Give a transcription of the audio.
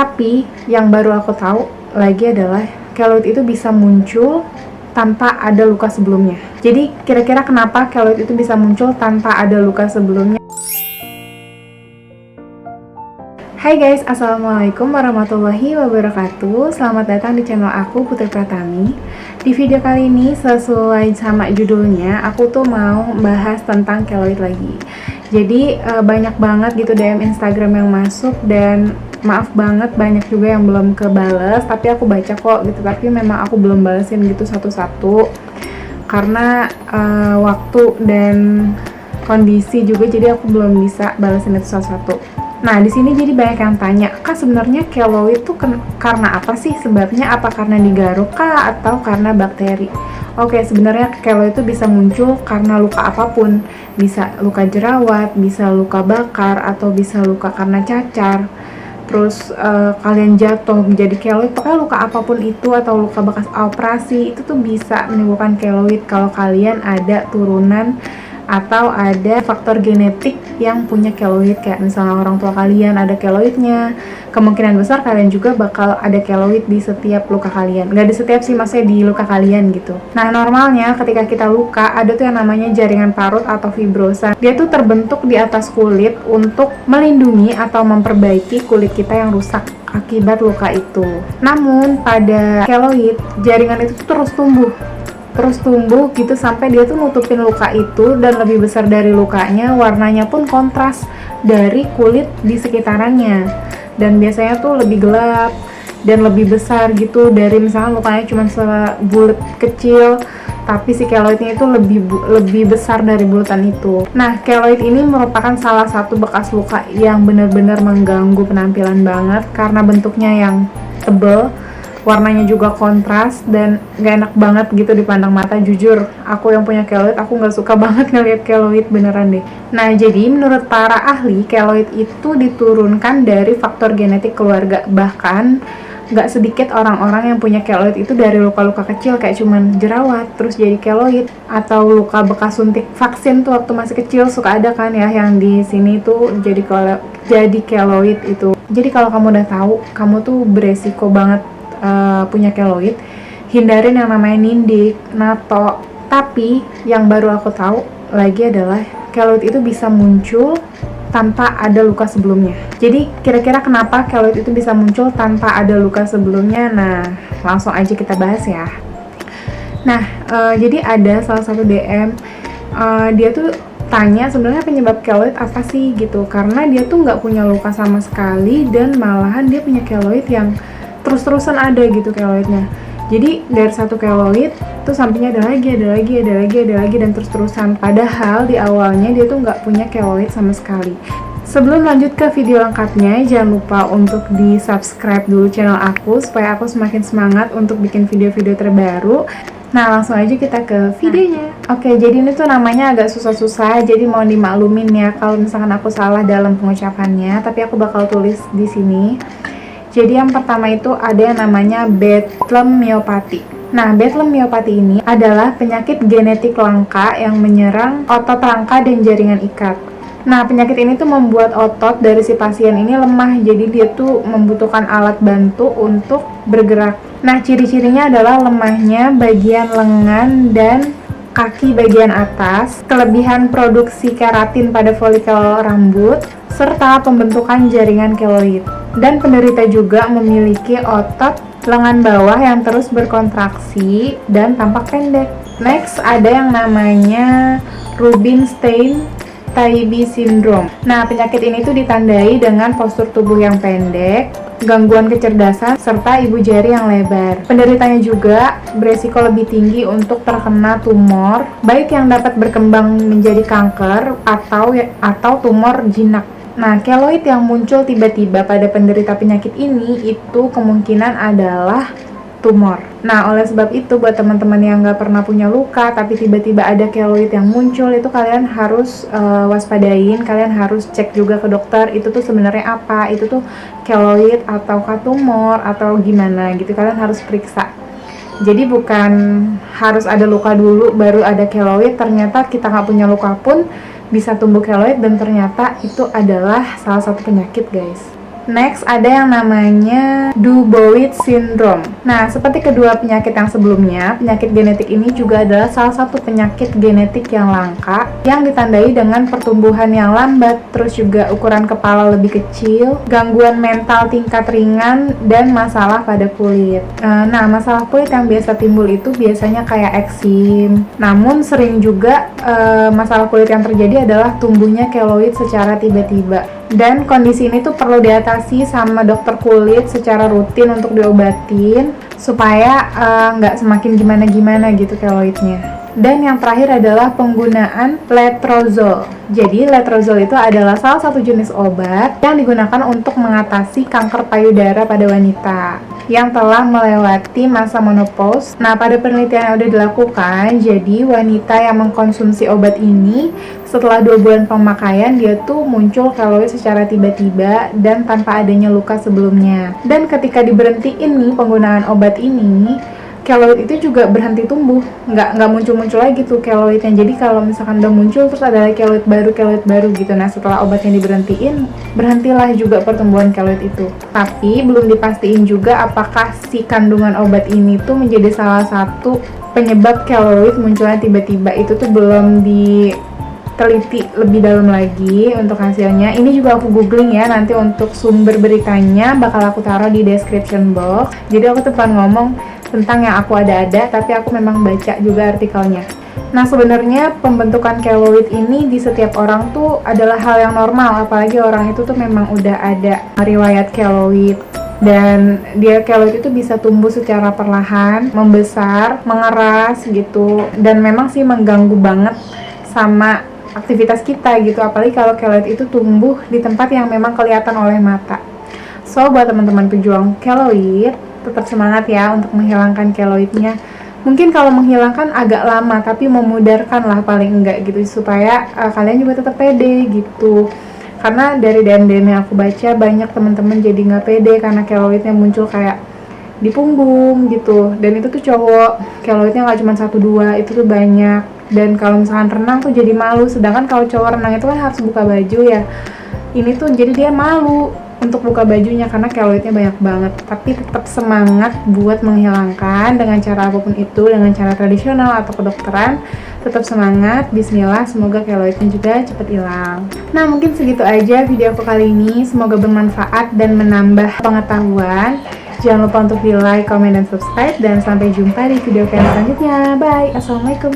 Tapi yang baru aku tahu lagi adalah keloid itu bisa muncul tanpa ada luka sebelumnya. Jadi kira-kira kenapa keloid itu bisa muncul tanpa ada luka sebelumnya? Hai guys, assalamualaikum warahmatullahi wabarakatuh. Selamat datang di channel aku, Putri Pratami. Di video kali ini sesuai sama judulnya, aku tuh mau bahas tentang keloid lagi. Jadi banyak banget gitu DM Instagram yang masuk, dan maaf banget banyak juga yang belum kebales, tapi aku baca kok gitu. Tapi memang aku belum balesin gitu satu-satu karena waktu dan kondisi juga, jadi aku belum bisa balesin itu satu-satu. Nah, di sini jadi banyak yang tanya, Kak sebenarnya keloid itu karena apa sih sebabnya? Apa karena digaruk kah atau karena bakteri? Oke, sebenarnya keloid itu bisa muncul karena luka apapun. Bisa luka jerawat, bisa luka bakar, atau bisa luka karena cacar. Terus kalian jatuh menjadi keloid, pokoknya luka apapun itu, atau luka bekas operasi, itu tuh bisa menimbulkan keloid kalau kalian ada turunan atau ada faktor genetik yang punya keloid. Kayak misalnya orang tua kalian ada keloidnya, kemungkinan besar kalian juga bakal ada keloid di setiap luka kalian. Nggak di setiap sih, maksudnya di luka kalian gitu. Nah, normalnya ketika kita luka ada tuh yang namanya jaringan parut atau fibrosa. Dia tuh terbentuk di atas kulit untuk melindungi atau memperbaiki kulit kita yang rusak akibat luka itu. Namun pada keloid, jaringan itu tuh terus tumbuh gitu sampai dia tuh nutupin luka itu, dan lebih besar dari lukanya, warnanya pun kontras dari kulit di sekitarannya, dan biasanya tuh lebih gelap dan lebih besar gitu dari misalnya lukanya cuma sebulet kecil, tapi si keloidnya itu lebih besar dari bulatan itu. Nah, keloid ini merupakan salah satu bekas luka yang benar-benar mengganggu penampilan banget karena bentuknya yang tebal, warnanya juga kontras, dan gak enak banget gitu dipandang mata. Jujur, aku yang punya keloid, aku gak suka banget ngeliat keloid, beneran deh. Nah, jadi menurut para ahli, keloid itu diturunkan dari faktor genetik keluarga. Bahkan gak sedikit orang-orang yang punya keloid itu dari luka-luka kecil, kayak cuman jerawat terus jadi keloid, atau luka bekas suntik vaksin tuh waktu masih kecil, suka ada kan ya yang di sini tuh jadi keloid itu. Jadi kalau kamu udah tahu kamu tuh beresiko banget punya keloid, hindarin yang namanya nindik, nato. Tapi yang baru aku tahu lagi adalah keloid itu bisa muncul tanpa ada luka sebelumnya. Jadi kira-kira kenapa keloid itu bisa muncul tanpa ada luka sebelumnya? Nah, langsung aja kita bahas ya. Nah, jadi ada salah satu DM, dia tuh tanya sebenarnya penyebab keloid apa sih gitu, karena dia tuh nggak punya luka sama sekali, dan malahan dia punya keloid yang terus-terusan ada gitu keloidnya. Jadi dari satu keloid tuh sampingnya ada lagi, dan terus-terusan. Padahal di awalnya dia tuh nggak punya keloid sama sekali. Sebelum lanjut ke video lengkapnya, jangan lupa untuk di subscribe dulu channel aku supaya aku semakin semangat untuk bikin video-video terbaru. Nah, langsung aja kita ke videonya. Oke, jadi ini tuh namanya agak susah-susah, jadi mohon dimaklumin ya kalau misalkan aku salah dalam pengucapannya, tapi aku bakal tulis di sini. Jadi yang pertama itu ada yang namanya Bethlem myopathy. Nah, Bethlem myopathy ini adalah penyakit genetik langka yang menyerang otot rangka dan jaringan ikat. Nah, penyakit ini tuh membuat otot dari si pasien ini lemah, jadi dia tuh membutuhkan alat bantu untuk bergerak. Nah, ciri-cirinya adalah lemahnya bagian lengan dan kaki bagian atas, kelebihan produksi keratin pada folikel rambut, serta pembentukan jaringan keloid. Dan penderita juga memiliki otot lengan bawah yang terus berkontraksi dan tampak pendek. Next, ada yang namanya Rubinstein-Taibi syndrome. Nah, penyakit ini tuh ditandai dengan postur tubuh yang pendek, gangguan kecerdasan, serta ibu jari yang lebar. Penderitanya juga beresiko lebih tinggi untuk terkena tumor, baik yang dapat berkembang menjadi kanker atau tumor jinak. Nah, keloid yang muncul tiba-tiba pada penderita penyakit ini itu kemungkinan adalah tumor. Nah, oleh sebab itu buat teman-teman yang nggak pernah punya luka tapi tiba-tiba ada keloid yang muncul, itu kalian harus waspadain, kalian harus cek juga ke dokter, itu tuh sebenarnya apa, itu tuh keloid ataukah tumor atau gimana gitu, kalian harus periksa. Jadi bukan harus ada luka dulu baru ada keloid, ternyata kita nggak punya luka pun bisa tumbuh keloid, dan ternyata itu adalah salah satu penyakit guys. Next, ada yang namanya Dubowitz syndrome. Nah, seperti kedua penyakit yang sebelumnya, penyakit genetik ini juga adalah salah satu penyakit genetik yang langka yang ditandai dengan pertumbuhan yang lambat, terus juga ukuran kepala lebih kecil, gangguan mental tingkat ringan, dan masalah pada kulit. Nah, masalah kulit yang biasa timbul itu biasanya kayak eksim. Namun sering juga masalah kulit yang terjadi adalah tumbuhnya keloid secara tiba-tiba. Dan kondisi ini tuh perlu diatasi sama dokter kulit secara rutin untuk diobatin supaya nggak semakin gimana-gimana gitu keloidnya. Dan yang terakhir adalah penggunaan letrozole. Jadi letrozole itu adalah salah satu jenis obat yang digunakan untuk mengatasi kanker payudara pada wanita yang telah melewati masa menopause. Nah, pada penelitian yang udah dilakukan, jadi wanita yang mengkonsumsi obat ini setelah 2 bulan pemakaian, dia tuh muncul keloid secara tiba-tiba dan tanpa adanya luka sebelumnya. Dan ketika diberhentiin nih penggunaan obat ini, keloid itu juga berhenti tumbuh, nggak muncul-muncul lagi tuh keloidnya. Jadi kalau misalkan udah muncul terus ada lagi keloid baru gitu. Nah, setelah obatnya diberhentiin, berhentilah juga pertumbuhan keloid itu. Tapi belum dipastiin juga apakah si kandungan obat ini tuh menjadi salah satu penyebab keloid munculnya tiba-tiba. Itu tuh belum diteliti lebih dalam lagi untuk hasilnya. Ini juga aku googling ya, nanti untuk sumber beritanya bakal aku taruh di description box. Jadi aku tuh pengen ngomong tentang yang aku ada-ada, tapi aku memang baca juga artikelnya. Nah, sebenarnya pembentukan keloid ini di setiap orang tuh adalah hal yang normal, apalagi orang itu tuh memang udah ada riwayat keloid. Dan dia keloid itu bisa tumbuh secara perlahan, membesar, mengeras gitu, dan memang sih mengganggu banget sama aktivitas kita gitu, apalagi kalau keloid itu tumbuh di tempat yang memang kelihatan oleh mata. So, buat teman-teman pejuang keloid, tetap semangat ya untuk menghilangkan keloidnya. Mungkin kalau menghilangkan agak lama, tapi memudarkan lah paling enggak gitu, supaya kalian juga tetap pede gitu. Karena dari DM-DM yang aku baca, banyak teman-teman jadi nggak pede karena keloidnya muncul kayak di punggung gitu. Dan itu tuh cowok, keloidnya nggak cuma 1-2, itu tuh banyak. Dan kalau misalkan renang tuh jadi malu, sedangkan kalau cowok renang itu kan harus buka baju ya. Ini tuh jadi dia malu untuk buka bajunya karena keloidnya banyak banget. Tapi tetap semangat buat menghilangkan dengan cara apapun itu, dengan cara tradisional atau kedokteran. Tetap semangat, bismillah, semoga keloidnya juga cepet hilang. Nah, mungkin segitu aja video aku kali ini, semoga bermanfaat dan menambah pengetahuan. Jangan lupa untuk di like, comment, dan subscribe, dan sampai jumpa di video kalian selanjutnya. Bye, assalamualaikum.